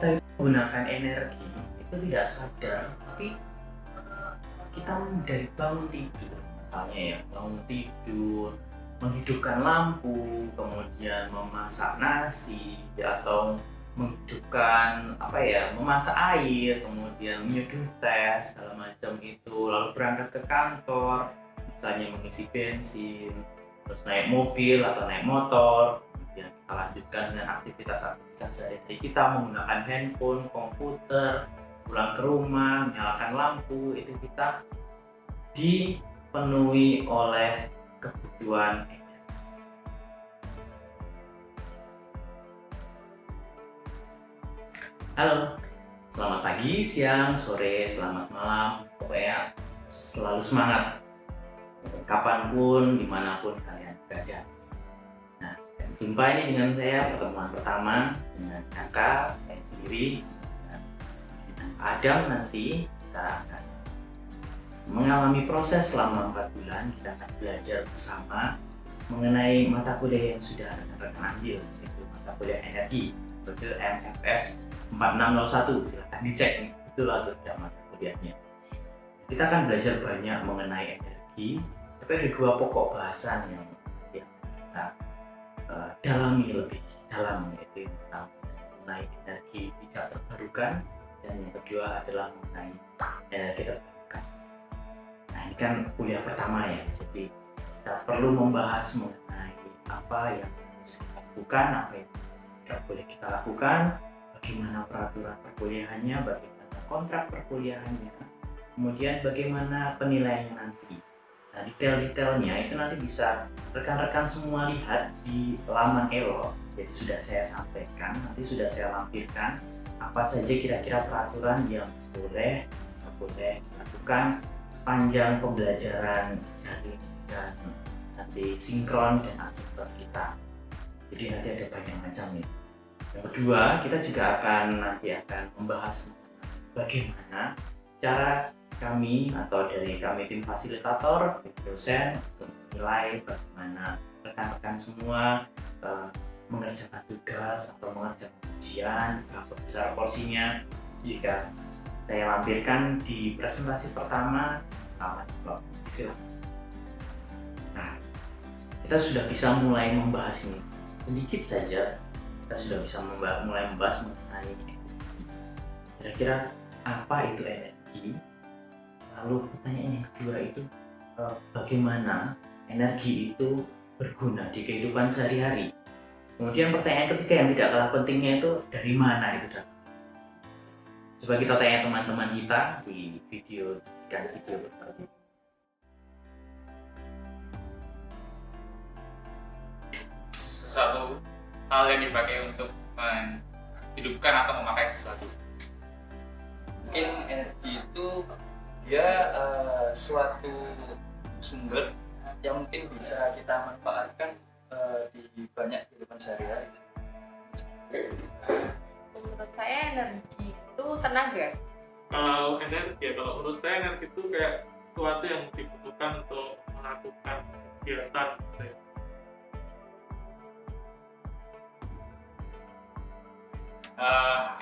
kita itu menggunakan energi itu tidak sadar, tapi kita dari bangun tidur, misalnya ya bangun tidur, menghidupkan lampu, kemudian memasak nasi, ya, atau menghidupkan apa ya, memasak air, kemudian menyeduh teh segala macam itu, lalu berangkat ke kantor, misalnya mengisi bensin, terus naik mobil atau naik motor, kemudian kita lanjutkan dengan aktivitas sehari-hari kita menggunakan handphone, komputer, pulang ke rumah, menyalakan lampu, itu kita dipenuhi oleh kebutuhan. Halo, selamat pagi, siang, sore, selamat malam, pokoknya selalu semangat kapanpun, dimanapun kalian berada. Nah, jumpa ini dengan saya, pertemuan pertama dengan kakak, saya sendiri, dan dengan Adam. Nanti kita akan mengalami proses selama 4 bulan, kita akan belajar bersama mengenai mata kuliah yang sudah rekan-rekan ambil, yaitu mata kuliah energi, betul MFS 4601, silahkan dicek nih, betul atau tidak mata kuliahnya. Kita akan belajar banyak mengenai energi, tapi ada dua pokok bahasan yang kita dalami lebih dalam, yaitu yang pertama mengenai energi tidak terbarukan, dan yang kedua adalah mengenai energi terbarukan. Nah, ini kan kuliah pertama ya, jadi kita perlu membahas mengenai apa yang harus kita lakukan, apa yang tidak boleh kita lakukan, bagaimana peraturan perkuliahannya, bagaimana kontrak perkuliahannya, kemudian bagaimana penilaiannya nanti. Nah, detail-detailnya itu nanti bisa rekan-rekan semua lihat di laman Elo. Jadi sudah saya sampaikan, nanti sudah saya lampirkan apa saja kira-kira peraturan yang boleh, tidak boleh dilakukan panjang pembelajaran daring dan nanti sinkron dan asinkron kita. Jadi nanti ada banyak macam nih. Yang kedua, kita juga nanti akan membahas bagaimana cara kami atau dari kami tim fasilitator, dosen untuk menilai bagaimana rekan-rekan semua mengerjakan tugas atau mengerjakan ujian, berapa besar porsinya. Jika saya lampirkan di presentasi pertama, silakan. Nah, kita sudah bisa mulai membahas ini sedikit saja. Kita sudah bisa mulai membahas mengenai energi. Kira-kira apa itu energi? Lalu pertanyaan yang kedua itu bagaimana energi itu berguna di kehidupan sehari-hari. Kemudian pertanyaan ketiga yang tidak kalah pentingnya itu dari mana itu datang. Coba kita tanya teman-teman kita di video berikut. Sesuatu hal yang dipakai untuk menghidupkan atau memakai sesuatu. Mungkin energi itu dia suatu sumber yang mungkin bisa kita manfaatkan di banyak kehidupan sehari-hari. Menurut saya energi itu tenaga. Kalau menurut saya energi itu kayak sesuatu yang dibutuhkan untuk melakukan kegiatan.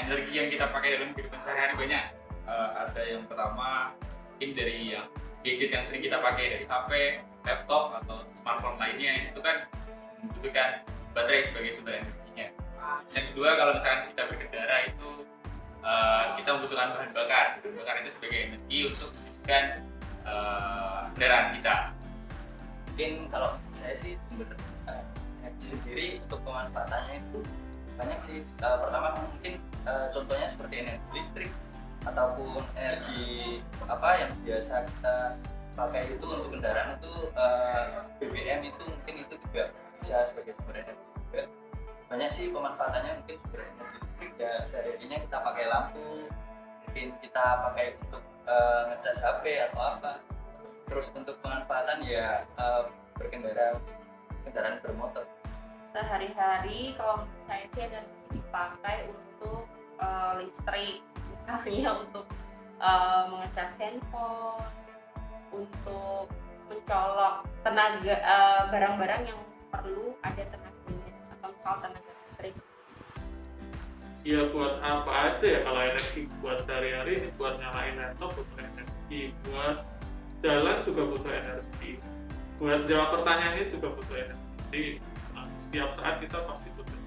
Energi yang kita pakai dalam kehidupan sehari-hari banyak. Ada yang pertama mungkin dari yang gadget yang sering kita pakai, dari HP, laptop atau smartphone lainnya, itu kan membutuhkan baterai sebagai sumber energinya. Yang kedua, kalau misalkan kita berkendara itu kita membutuhkan bahan bakar. Bahan bakar itu sebagai energi untuk menghidupkan kendaraan kita. Mungkin kalau saya sih sumber energi sendiri untuk pemanfaatannya itu banyak sih. Pertama mungkin contohnya seperti energi listrik ataupun energi apa yang biasa kita pakai itu untuk kendaraan itu BBM itu mungkin itu juga bisa sebagai sumber energi juga. Banyak sih pemanfaatannya, mungkin sumber energi listrik ya sehari-harinya kita pakai lampu, mungkin kita pakai untuk ngecas HP atau apa. Terus untuk pemanfaatan ya berkendara, kendaraan bermotor. Sehari-hari kalau menurut saya sih energi dipakai untuk listrik, misalnya untuk mengecas handphone, untuk mencolok tenaga barang-barang yang perlu ada tenaganya atau misal tenaga listrik. ya buat apa aja ya, kalau energi buat sehari-hari ini buat nyalain laptop butuh energi, buat jalan juga butuh energi, buat jawab pertanyaannya juga butuh energi. Nah, setiap saat kita pasti butuh.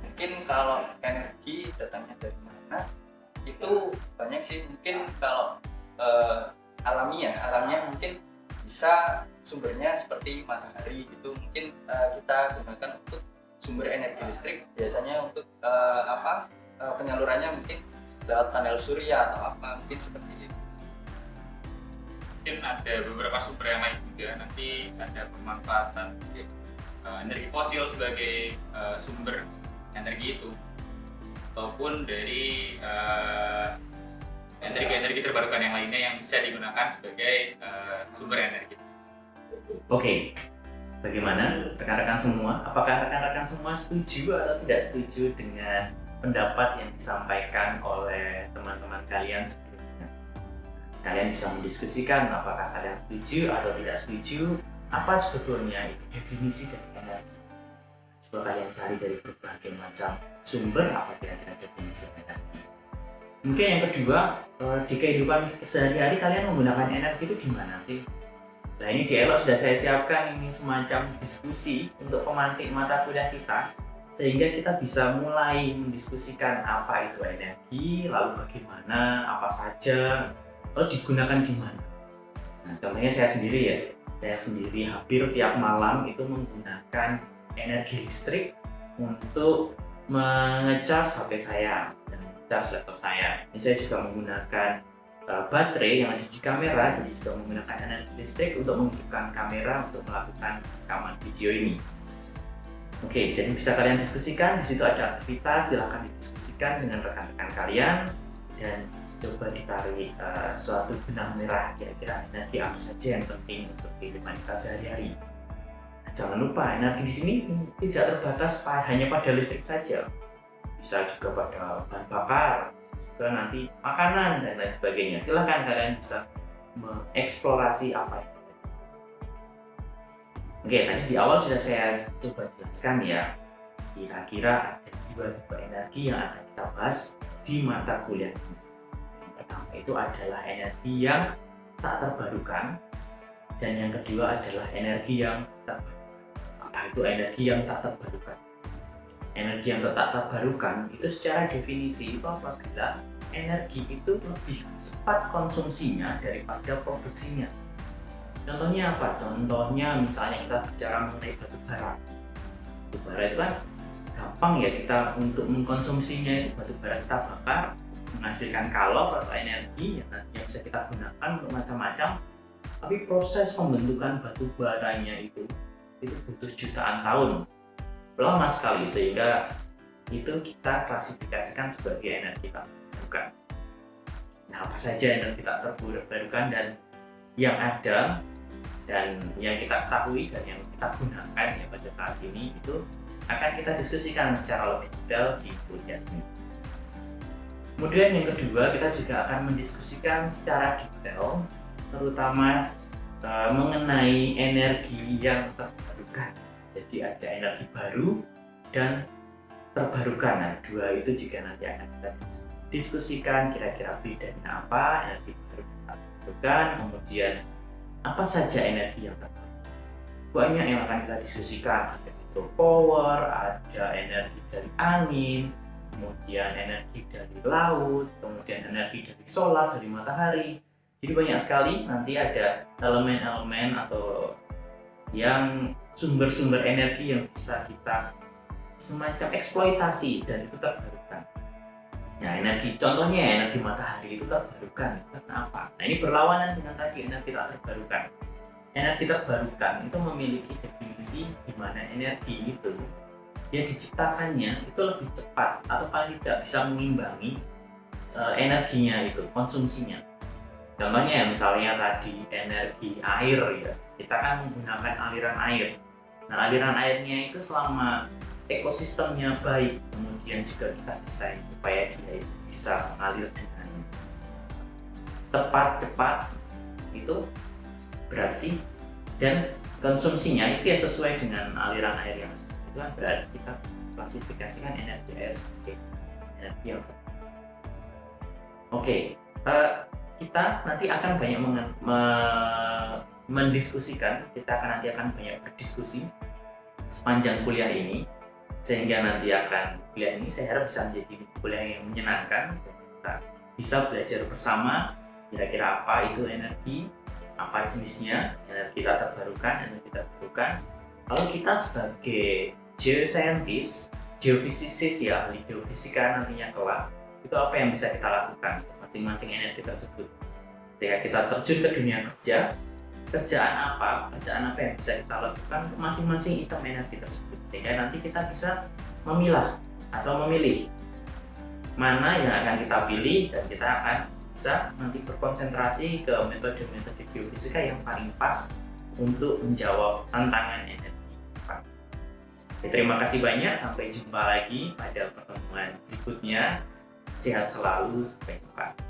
Mungkin kalau energi datangnya dari mana itu banyak sih, mungkin kalau alamiah mungkin bisa sumbernya seperti matahari gitu, mungkin kita gunakan untuk sumber energi listrik, biasanya untuk penyalurannya mungkin lewat panel surya atau apa, mungkin seperti itu. Mungkin ada beberapa sumber yang lain juga, nanti ada pemanfaatan energi fosil sebagai sumber energi itu, ataupun dari energi terbarukan yang lainnya yang bisa digunakan sebagai sumber energi. Oke, bagaimana rekan-rekan semua? Apakah rekan-rekan semua setuju atau tidak setuju dengan pendapat yang disampaikan oleh teman-teman kalian sebelumnya? Kalian bisa mendiskusikan apakah kalian setuju atau tidak setuju. Apa sebetulnya itu definisi dari energi? Coba kalian cari dari berbagai macam sumber apa kira-kira definisi energi. Mungkin yang kedua, di kehidupan sehari-hari kalian menggunakan energi itu di mana sih? Nah, ini di Elok sudah saya siapkan ini semacam diskusi untuk pemantik mata kuliah kita, sehingga kita bisa mulai mendiskusikan apa itu energi, lalu bagaimana, apa saja, lalu digunakan di mana. Nah, contohnya saya sendiri ya, saya sendiri hampir tiap malam itu menggunakan energi listrik untuk mengecas HP saya dan mengecas laptop saya. Ini saya juga menggunakan baterai yang ada di kamera, jadi juga menggunakan energi listrik untuk menghidupkan kamera untuk melakukan rekaman video ini. Oke, jadi bisa kalian diskusikan, di situ ada aktivitas, silahkan didiskusikan dengan rekan-rekan kalian dan coba ditarik suatu benang merah kira-kira energi apa saja yang penting untuk kehidupan kita sehari-hari. Nah, jangan lupa energi di sini tidak terbatas hanya pada listrik saja, bisa juga pada bahan bakar, juga nanti makanan dan lain sebagainya. Silahkan kalian bisa mengeksplorasi apa itu. Oke, tadi di awal sudah saya coba jelaskan ya, kira-kira ada dua tipe energi yang akan kita bahas di mata kuliah ini. Yang pertama itu adalah energi yang tak terbarukan, dan yang kedua adalah energi yang terbarukan. Apa itu energi yang tak terbarukan? Energi yang tak terbarukan itu secara definisi itu apabila energi itu lebih cepat konsumsinya daripada produksinya. Contohnya apa? Contohnya misalnya kita bicara mengenai batu bara. Batu bara itu kan gampang ya kita untuk mengkonsumsinya, itu batu bara kita bakar menghasilkan kalor atau energi yang nantinya bisa kita gunakan untuk macam-macam. Tapi proses pembentukan batu baranya itu butuh jutaan tahun, lama sekali, sehingga itu kita klasifikasikan sebagai energi tak terbarukan. Nah, apa saja energi tak terbarukan dan yang ada dan yang kita ketahui dan yang kita gunakan ya pada saat ini itu akan kita diskusikan secara lebih detail di kuliah ini. Kemudian yang kedua, kita juga akan mendiskusikan secara detail terutama mengenai energi yang terbarukan. Jadi ada energi baru dan terbarukan. Nah, dua itu juga nanti akan kita diskusikan kira-kira bedanya apa energi baru dan terbarukan. Kemudian apa saja energi yang terbarukan. Banyak yang akan kita diskusikan. Ada hydropower, ada energi dari angin, kemudian energi dari laut, kemudian energi dari solar, dari matahari. Jadi banyak sekali nanti ada elemen-elemen atau yang sumber-sumber energi yang bisa kita semacam eksploitasi dan itu terbarukan. Nah, contohnya energi matahari itu terbarukan. Kenapa? Nah, ini berlawanan dengan tadi energi tak terbarukan. Energi terbarukan itu memiliki definisi di mana energi itu dia diciptakannya itu lebih cepat atau paling tidak bisa mengimbangi energinya itu, konsumsinya. Contohnya misalnya tadi energi air ya, kita kan menggunakan aliran air. Nah, aliran airnya itu selama ekosistemnya baik, kemudian juga kita desain supaya dia bisa mengalir dengan tepat, cepat, itu berarti dan konsumsinya itu ya sesuai dengan aliran air yang ada. Itu kan berarti kita klasifikasikan energi air sebagai energi yang Oke, kita nanti akan banyak mendiskusikan, kita nanti akan banyak berdiskusi sepanjang kuliah ini, sehingga nanti kuliah ini saya harap bisa menjadi kuliah yang menyenangkan. Kita bisa belajar bersama kira-kira apa itu energi, apa jenisnya, energi tak terbarukan, lalu kita sebagai geoscientist, geofisikis ya, ahli geofisika nantinya kelak, itu apa yang bisa kita lakukan masing-masing energi tersebut. Ketika kita terjun ke dunia kerja, kerjaan apa yang bisa kita lakukan untuk masing-masing item energi tersebut, sehingga nanti kita bisa memilah atau memilih mana yang akan kita pilih, dan kita akan bisa nanti berkonsentrasi ke metode-metode geofisika yang paling pas untuk menjawab tantangan energi. Oke, terima kasih banyak, sampai jumpa lagi pada pertemuan berikutnya. Sehat selalu, sampai jumpa.